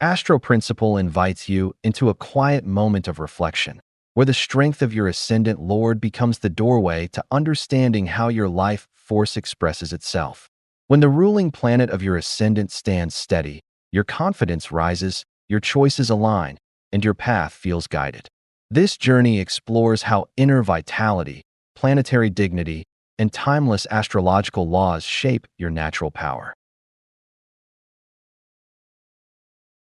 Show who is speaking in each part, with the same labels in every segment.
Speaker 1: AstroPrinciple invites you into a quiet moment of reflection, where the strength of your ascendant Lord becomes the doorway to understanding how your life force expresses itself. When the ruling planet of your ascendant stands steady, your confidence rises, your choices align, and your path feels guided. This journey explores how inner vitality, planetary dignity, and timeless astrological laws shape your natural power.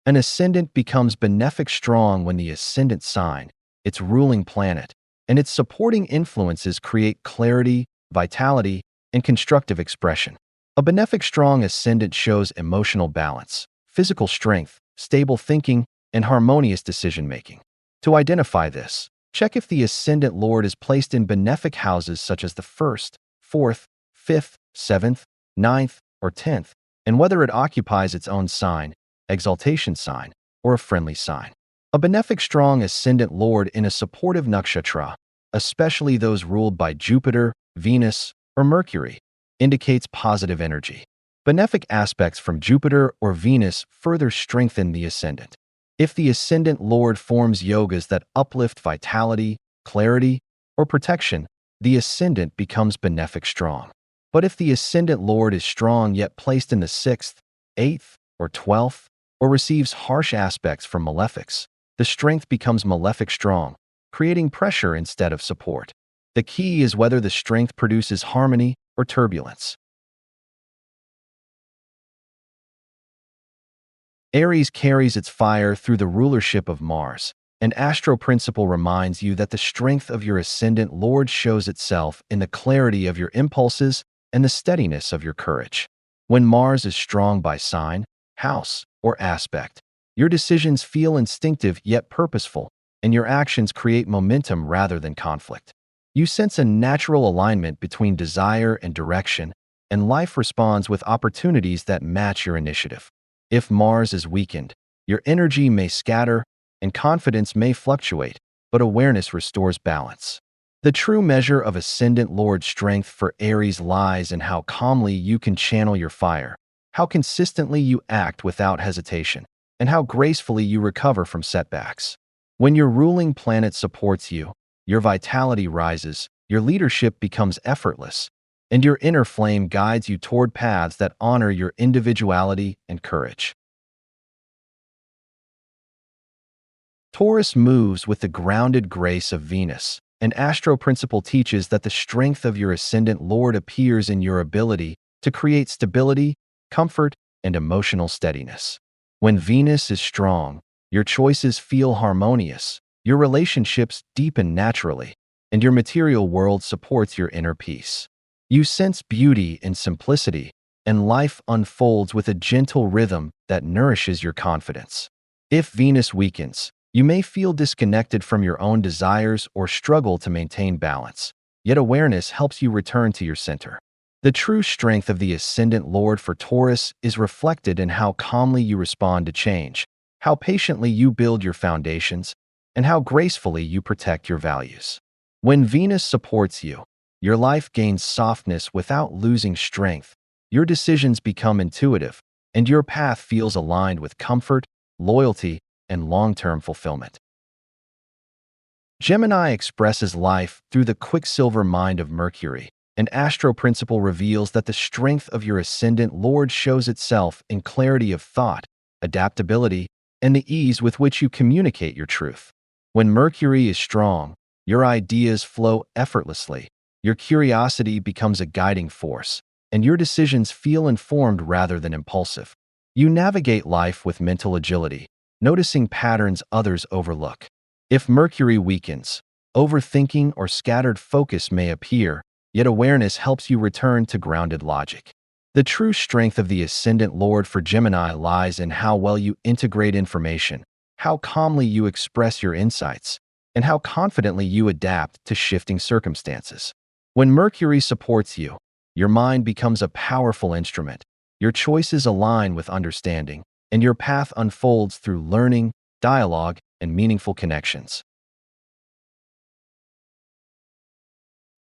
Speaker 1: An ascendant becomes benefic strong when the ascendant sign, its ruling planet, and its supporting influences create clarity, vitality, and constructive expression. A benefic strong ascendant shows emotional balance, physical strength, stable thinking, and harmonious decision-making. To identify this, check if the ascendant Lord is placed in benefic houses such as the 1st, 4th, 5th, 7th, 9th, or 10th, and whether it occupies its own sign, exaltation sign, or a friendly sign. A benefic strong ascendant Lord in a supportive nakshatra, especially those ruled by Jupiter, Venus, or Mercury, indicates positive energy. Benefic aspects from Jupiter or Venus further strengthen the ascendant. If the ascendant Lord forms yogas that uplift vitality, clarity, or protection, the ascendant becomes benefic strong. But if the ascendant Lord is strong yet placed in the 6th, 8th, or 12th, or receives harsh aspects from malefics, the strength becomes malefic strong, creating pressure instead of support. The key is whether the strength produces harmony or turbulence. Aries carries its fire through the rulership of Mars, and AstroPrinciple reminds you that the strength of your ascendant Lord shows itself in the clarity of your impulses and the steadiness of your courage. When Mars is strong by sign, house, or aspect, your decisions feel instinctive yet purposeful, and your actions create momentum rather than conflict. You sense a natural alignment between desire and direction, and life responds with opportunities that match your initiative. If Mars is weakened, your energy may scatter and confidence may fluctuate, but awareness restores balance. The true measure of ascendant Lord strength for Aries lies in how calmly you can channel your fire, how consistently you act without hesitation, and how gracefully you recover from setbacks. When your ruling planet supports you, your vitality rises, your leadership becomes effortless, and your inner flame guides you toward paths that honor your individuality and courage. Taurus moves with the grounded grace of Venus, and AstroPrinciple teaches that the strength of your ascendant Lord appears in your ability to create stability, comfort, and emotional steadiness. When Venus is strong, your choices feel harmonious, your relationships deepen naturally, and your material world supports your inner peace. You sense beauty in simplicity, and life unfolds with a gentle rhythm that nourishes your confidence. If Venus weakens, you may feel disconnected from your own desires or struggle to maintain balance, yet awareness helps you return to your center. The true strength of the ascendant Lord for Taurus is reflected in how calmly you respond to change, how patiently you build your foundations, and how gracefully you protect your values. When Venus supports you, your life gains softness without losing strength, your decisions become intuitive, and your path feels aligned with comfort, loyalty, and long-term fulfillment. Gemini expresses life through the quicksilver mind of Mercury, and AstroPrinciple reveals that the strength of your ascendant Lord shows itself in clarity of thought, adaptability, and the ease with which you communicate your truth. When Mercury is strong, your ideas flow effortlessly, your curiosity becomes a guiding force, and your decisions feel informed rather than impulsive. You navigate life with mental agility, noticing patterns others overlook. If Mercury weakens, overthinking or scattered focus may appear, yet awareness helps you return to grounded logic. The true strength of the ascendant Lord for Gemini lies in how well you integrate information, how calmly you express your insights, and how confidently you adapt to shifting circumstances. When Mercury supports you, your mind becomes a powerful instrument, your choices align with understanding, and your path unfolds through learning, dialogue, and meaningful connections.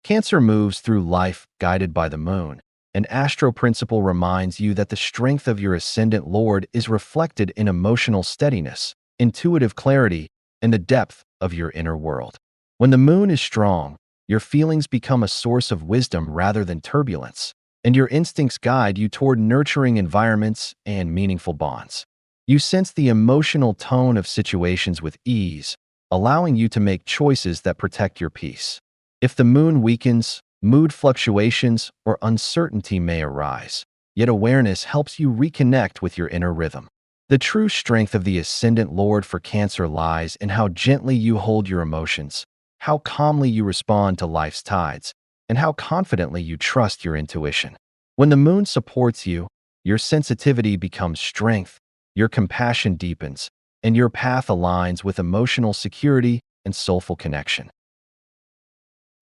Speaker 1: Cancer moves through life guided by the moon, An AstroPrinciple reminds you that the strength of your Ascendant Lord is reflected in emotional steadiness, intuitive clarity, and the depth of your inner world. When the moon is strong, your feelings become a source of wisdom rather than turbulence, and your instincts guide you toward nurturing environments and meaningful bonds. You sense the emotional tone of situations with ease, allowing you to make choices that protect your peace. If the moon weakens, mood fluctuations or uncertainty may arise, yet awareness helps you reconnect with your inner rhythm. The true strength of the Ascendant Lord for Cancer lies in how gently you hold your emotions, how calmly you respond to life's tides, and how confidently you trust your intuition. When the moon supports you, your sensitivity becomes strength, your compassion deepens, and your path aligns with emotional security and soulful connection.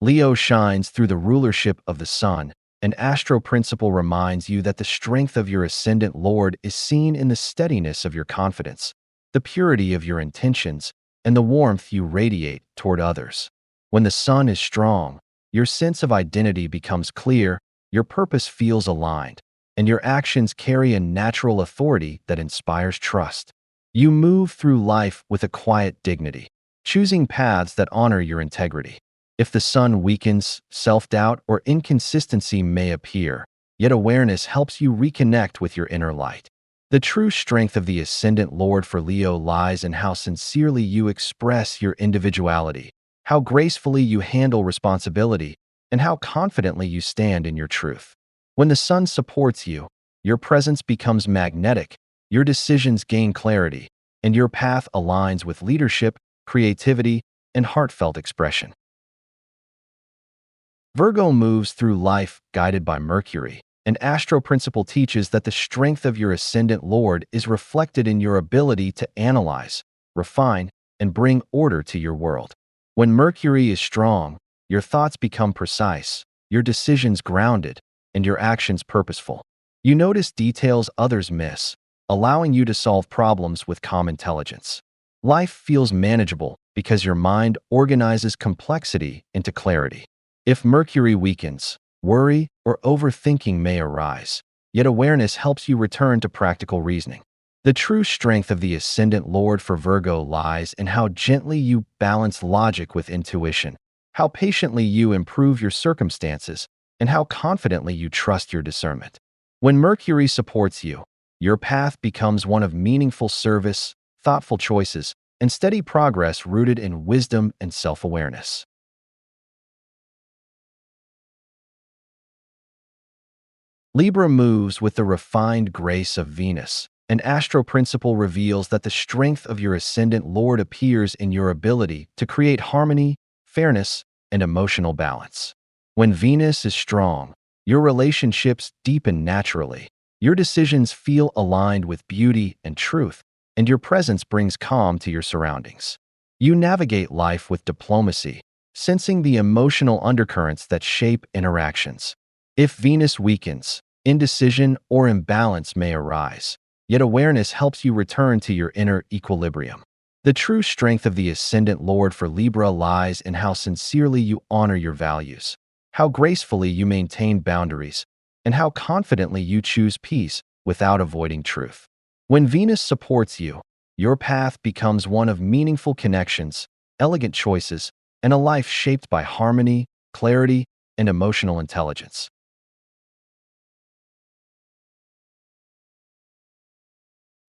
Speaker 1: Leo shines through the rulership of the sun. An AstroPrinciple reminds you that the strength of your Ascendant Lord is seen in the steadiness of your confidence, the purity of your intentions, and the warmth you radiate toward others. When the sun is strong, your sense of identity becomes clear, your purpose feels aligned, and your actions carry a natural authority that inspires trust. You move through life with a quiet dignity, choosing paths that honor your integrity. If the sun weakens, self-doubt or inconsistency may appear, yet awareness helps you reconnect with your inner light. The true strength of the Ascendant Lord for Leo lies in how sincerely you express your individuality, how gracefully you handle responsibility, and how confidently you stand in your truth. When the sun supports you, your presence becomes magnetic, your decisions gain clarity, and your path aligns with leadership, creativity, and heartfelt expression. Virgo moves through life guided by Mercury. An AstroPrinciple teaches that the strength of your Ascendant Lord is reflected in your ability to analyze, refine, and bring order to your world. When Mercury is strong, your thoughts become precise, your decisions grounded, and your actions purposeful. You notice details others miss, allowing you to solve problems with calm intelligence. Life feels manageable because your mind organizes complexity into clarity. If Mercury weakens, worry or overthinking may arise, yet awareness helps you return to practical reasoning. The true strength of the Ascendant Lord for Virgo lies in how gently you balance logic with intuition, how patiently you improve your circumstances, and how confidently you trust your discernment. When Mercury supports you, your path becomes one of meaningful service, thoughtful choices, and steady progress rooted in wisdom and self-awareness. Libra moves with the refined grace of Venus. An AstroPrinciple reveals that the strength of your Ascendant Lord appears in your ability to create harmony, fairness, and emotional balance. When Venus is strong, your relationships deepen naturally. Your decisions feel aligned with beauty and truth, and your presence brings calm to your surroundings. You navigate life with diplomacy, sensing the emotional undercurrents that shape interactions. If Venus weakens, indecision or imbalance may arise, yet awareness helps you return to your inner equilibrium. The true strength of the Ascendant Lord for Libra lies in how sincerely you honor your values, how gracefully you maintain boundaries, and how confidently you choose peace without avoiding truth. When Venus supports you, your path becomes one of meaningful connections, elegant choices, and a life shaped by harmony, clarity, and emotional intelligence.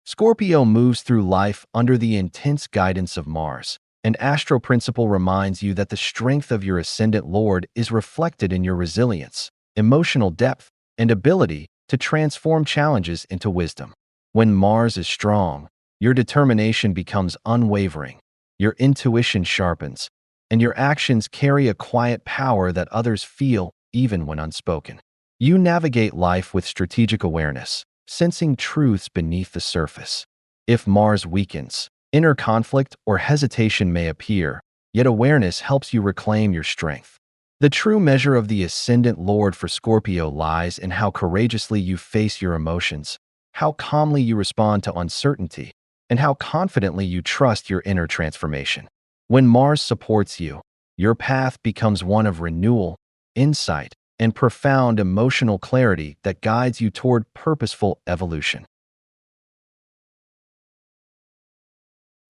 Speaker 1: Scorpio moves through life under the intense guidance of Mars. An AstroPrinciple reminds you that the strength of your Ascendant Lord is reflected in your resilience, emotional depth, and ability to transform challenges into wisdom. When Mars is strong, your determination becomes unwavering, your intuition sharpens, and your actions carry a quiet power that others feel even when unspoken. You navigate life with strategic awareness, sensing truths beneath the surface. If Mars weakens, inner conflict or hesitation may appear, yet awareness helps you reclaim your strength. The true measure of the Ascendant Lord for Scorpio lies in how courageously you face your emotions, how calmly you respond to uncertainty, and how confidently you trust your inner transformation. When Mars supports you, your path becomes one of renewal, insight, and profound emotional clarity that guides you toward purposeful evolution.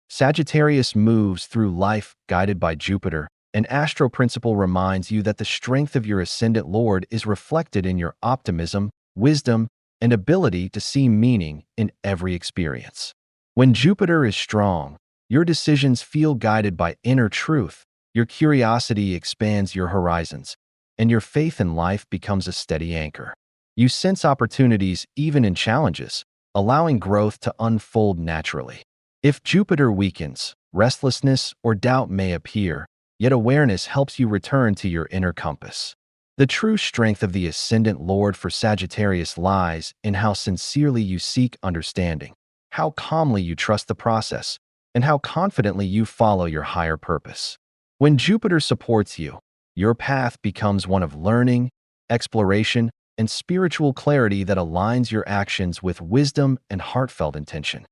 Speaker 1: Sagittarius moves through life guided by Jupiter. An astro principle reminds you that the strength of your ascendant Lord is reflected in your optimism, wisdom, and ability to see meaning in every experience. When Jupiter is strong, your decisions feel guided by inner truth, your curiosity expands your horizons, and your faith in life becomes a steady anchor. You sense opportunities even in challenges, allowing growth to unfold naturally. If Jupiter weakens, restlessness or doubt may appear, yet awareness helps you return to your inner compass. The true strength of the ascendant Lord for Sagittarius lies in how sincerely you seek understanding, how calmly you trust the process, and how confidently you follow your higher purpose. When Jupiter supports you, your path becomes one of learning, exploration, and spiritual clarity that aligns your actions with wisdom and heartfelt intention.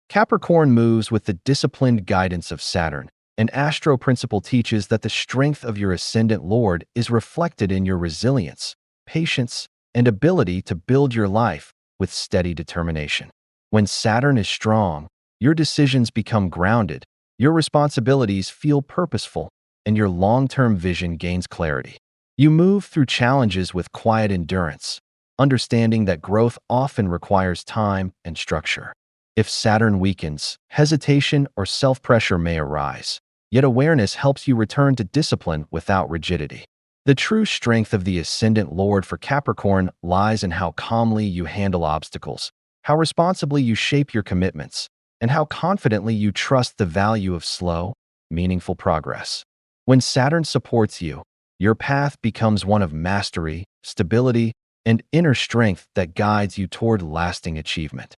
Speaker 1: Capricorn moves with the disciplined guidance of Saturn. An astro principle teaches that the strength of your ascendant Lord is reflected in your resilience, patience, and ability to build your life with steady determination. When Saturn is strong, your decisions become grounded, your responsibilities feel purposeful, and your long-term vision gains clarity. You move through challenges with quiet endurance, understanding that growth often requires time and structure. If Saturn weakens, hesitation or self-pressure may arise, yet awareness helps you return to discipline without rigidity. The true strength of the ascendant Lord for Capricorn lies in how calmly you handle obstacles, how responsibly you shape your commitments, and how confidently you trust the value of slow, meaningful progress. When Saturn supports you, your path becomes one of mastery, stability, and inner strength that guides you toward lasting achievement.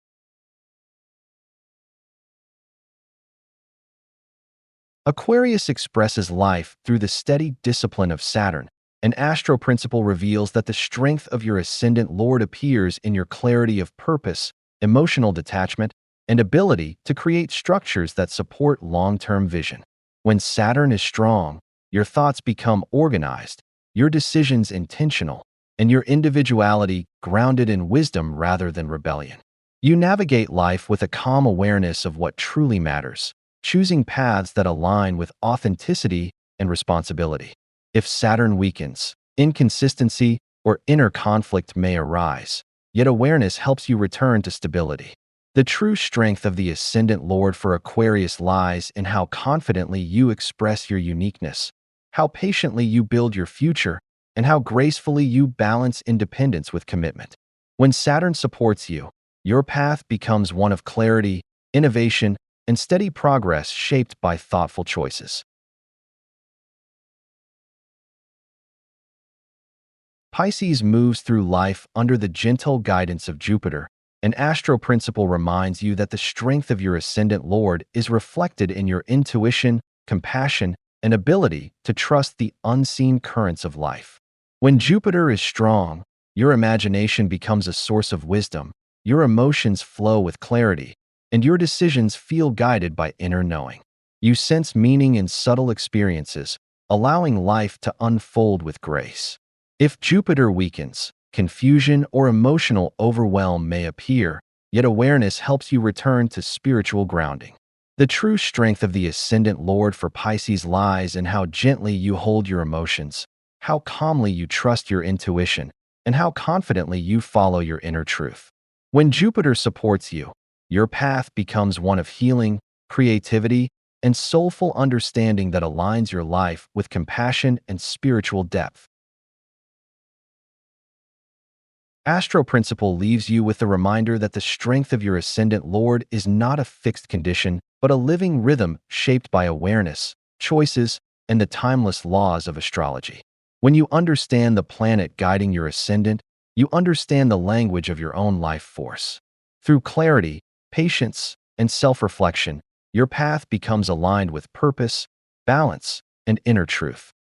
Speaker 1: Aquarius expresses life through the steady discipline of Saturn. An astro principle reveals that the strength of your ascendant Lord appears in your clarity of purpose, emotional detachment, and ability to create structures that support long-term vision. When Saturn is strong, your thoughts become organized, your decisions intentional, and your individuality grounded in wisdom rather than rebellion. You navigate life with a calm awareness of what truly matters, choosing paths that align with authenticity and responsibility. If Saturn weakens, inconsistency or inner conflict may arise, yet awareness helps you return to stability. The true strength of the ascendant Lord for Aquarius lies in how confidently you express your uniqueness, how patiently you build your future, and how gracefully you balance independence with commitment. When Saturn supports you, your path becomes one of clarity, innovation, and steady progress shaped by thoughtful choices. Pisces moves through life under the gentle guidance of Jupiter. An astro principle reminds you that the strength of your ascendant Lord is reflected in your intuition, compassion, and ability to trust the unseen currents of life. When Jupiter is strong, your imagination becomes a source of wisdom, your emotions flow with clarity, and your decisions feel guided by inner knowing. You sense meaning in subtle experiences, allowing life to unfold with grace. If Jupiter weakens, confusion or emotional overwhelm may appear, yet awareness helps you return to spiritual grounding. The true strength of the ascendant Lord for Pisces lies in how gently you hold your emotions, how calmly you trust your intuition, and how confidently you follow your inner truth. When Jupiter supports you, your path becomes one of healing, creativity, and soulful understanding that aligns your life with compassion and spiritual depth. Astro Principle leaves you with the reminder that the strength of your ascendant Lord is not a fixed condition, but a living rhythm shaped by awareness, choices, and the timeless laws of astrology. When you understand the planet guiding your ascendant, you understand the language of your own life force. Through clarity, patience, and self-reflection, your path becomes aligned with purpose, balance, and inner truth.